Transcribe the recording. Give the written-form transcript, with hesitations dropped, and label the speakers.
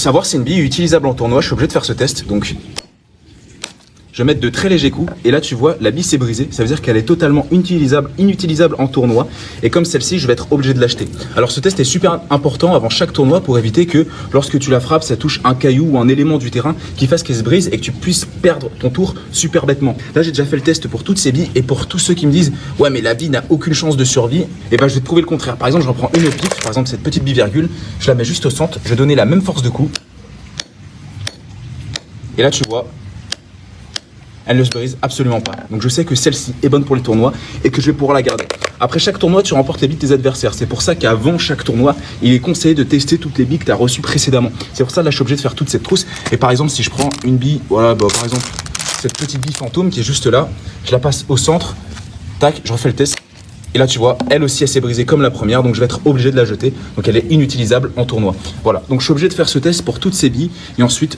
Speaker 1: savoir si une bille est utilisable en tournoi, je suis obligé de faire ce test. Donc, je vais mettre de très légers coups. Et là, tu vois, la bille s'est brisée. Ça veut dire qu'elle est totalement inutilisable en tournoi. Et comme celle-ci, je vais être obligé de l'acheter. Alors, ce test est super important avant chaque tournoi pour éviter que lorsque tu la frappes, ça touche un caillou ou un élément du terrain qui fasse qu'elle se brise et que tu puisses perdre ton tour super bêtement. Là, j'ai déjà fait le test pour toutes ces billes et pour tous ceux qui me disent « Ouais, mais la bille n'a aucune chance de survie », et ben, je vais te prouver le contraire. Par exemple, je reprends une au pif, par exemple, cette petite bille virgule, je la mets juste au centre, je vais donner la même force de coup. Et là, tu vois, elle ne se brise absolument pas. Donc je sais que celle-ci est bonne pour les tournois et que je vais pouvoir la garder. Après chaque tournoi, tu remportes les billes de tes adversaires. C'est pour ça qu'avant chaque tournoi, il est conseillé de tester toutes les billes que tu as reçues précédemment. C'est pour ça que là, je suis obligé de faire toute cette trousse. Et par exemple, si je prends une bille, voilà, bah, par exemple, cette petite bille fantôme qui est juste là, je la passe au centre, tac, je refais le test. Et là, tu vois, elle aussi, elle s'est brisée comme la première, donc je vais être obligé de la jeter. Donc elle est inutilisable en tournoi. Voilà, donc je suis obligé de faire ce test pour toutes ces billes. Et ensuite,